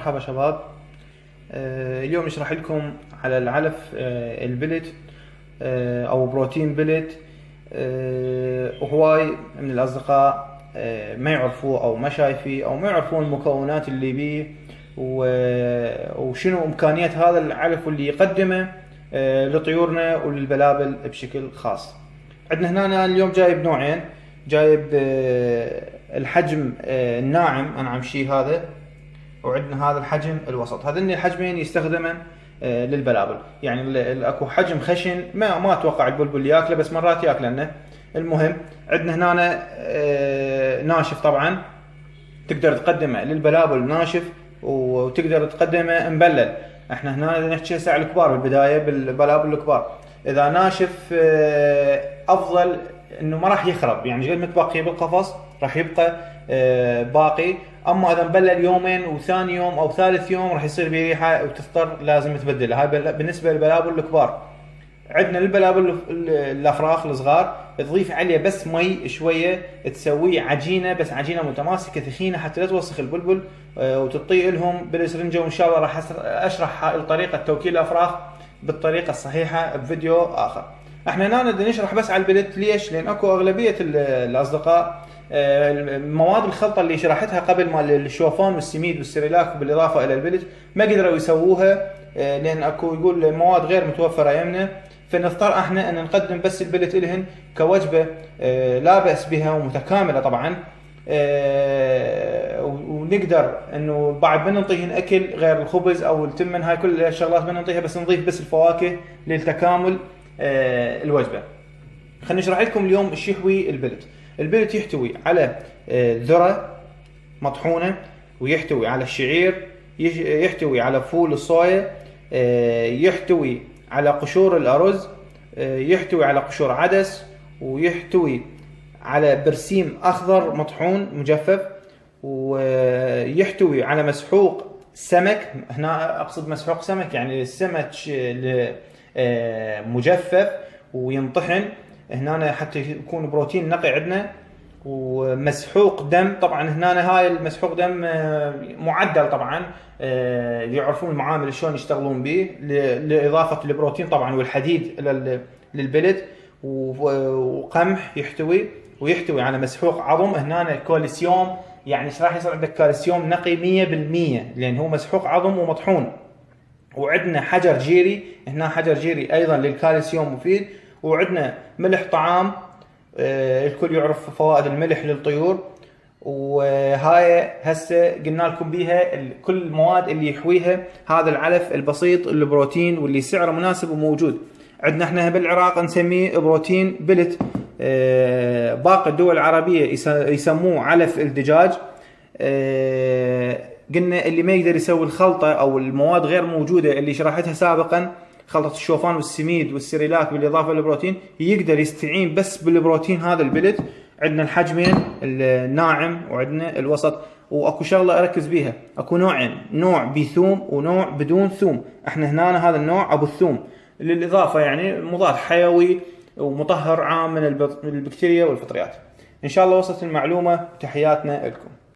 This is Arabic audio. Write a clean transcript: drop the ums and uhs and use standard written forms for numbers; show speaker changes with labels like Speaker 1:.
Speaker 1: مرحبا شباب. اليوم اشرح لكم على العلف البلت او بروتين بلت. وهواي من الاصدقاء ما يعرفوه او ما شايفيه او ما يعرفون المكونات اللي بيه وشنو امكانيات هذا العلف واللي يقدمه لطيورنا وللبلابل بشكل خاص. عندنا هنا أنا اليوم جايب نوعين، جايب الحجم الناعم انعم شيء هذا، وعندنا هذا الحجم الوسط. هذين الحجمين يستخدمن للبلابل. يعني اكو حجم خشن ما اتوقع البلبل ياكله، بس مرات ياكلنه. المهم عندنا هنا ناشف، طبعا تقدر تقدمه للبلابل ناشف وتقدر تقدمه مبلل. احنا هنا نحكي هسه على الكبار بالبدايه، بالبلابل الكبار اذا ناشف افضل، انه ما راح يخرب، يعني قد ما تبقيه بالقفص راح يبقى باقي. اما اذا مبلل يومين وثاني يوم او ثالث يوم راح يصير به ريحه وتضطر لازم تبدلها. هاي بالنسبه للبلابل الكبار. عندنا البلابل الافراخ الصغار تضيف عليه بس مي شويه، تسويه عجينه، بس عجينه متماسكه ثخينه حتى لا توسخ البلبل، وتطيء لهم بالاسرنجه. وان شاء الله راح اشرح طريقه توكيل الافراخ بالطريقه الصحيحه بفيديو اخر. احنا هنا بدنا نشرح بس على البلت. ليش؟ لان اكو اغلبيه الاصدقاء مواد الخلطه اللي شرحتها قبل مال الشوفان والسميد والسريلاك بالاضافه الى البلت ما قدروا يسووها، لان اكو يقول مواد غير متوفره يمنا. فنضطر احنا ان نقدم بس البلت لهن كوجبه لا باس بها ومتكامله طبعا. ونقدر انه بعد ما نعطيهن اكل غير الخبز او التمن، هاي كل الشغلات ما نعطيها، بس نضيف بس الفواكه للتكامل الوجبه. خلينا نشرح لكم اليوم ايش يحوي البلت. البلت يحتوي على ذره مطحونه، ويحتوي على الشعير، يحتوي على فول الصويا، يحتوي على قشور الارز، يحتوي على قشور عدس، ويحتوي على برسيم اخضر مطحون مجفف، ويحتوي على مسحوق سمك. هنا اقصد مسحوق سمك يعني السمك مجفف وينطحن هنا حتى يكون بروتين نقي عندنا. ومسحوق دم، طبعا هنا هاي المسحوق دم معدل طبعا، يعرفون المعامل شلون يشتغلون به لاضافه البروتين طبعا والحديد للبلد. وقمح يحتوي، ويحتوي على مسحوق عظم. هنا كالسيوم، يعني ايش راح يصير عندك كالسيوم نقي 100%، لان هو مسحوق عظم ومطحون. وعندنا حجر جيري، هنا حجر جيري ايضا للكالسيوم مفيد. وعندنا ملح طعام، الكل يعرف فوائد الملح للطيور. وهاي هسه قلنا لكم بيها كل المواد اللي يحويها هذا العلف البسيط البروتين واللي سعره مناسب وموجود. عندنا احنا بالعراق نسميه بروتين بلت، باقي الدول العربية يسموه علف الدجاج. قلنا اللي ما يقدر يسوي الخلطة او المواد غير موجودة اللي شرحتها سابقا، خلطة الشوفان والسميد والسريلاك بالاضافة للبروتين، يقدر يستعين بس بالبروتين هذا البلت. عندنا الحجمين الناعم وعندنا الوسط. واكو شغلة اركز بيها، اكو نوعين، نوع بثوم ونوع بدون ثوم. احنا هنا هذا النوع ابو الثوم، للاضافة يعني مضاد حيوي ومطهر عام من البكتيريا والفطريات. ان شاء الله وصلت المعلومة. تحياتنا لكم.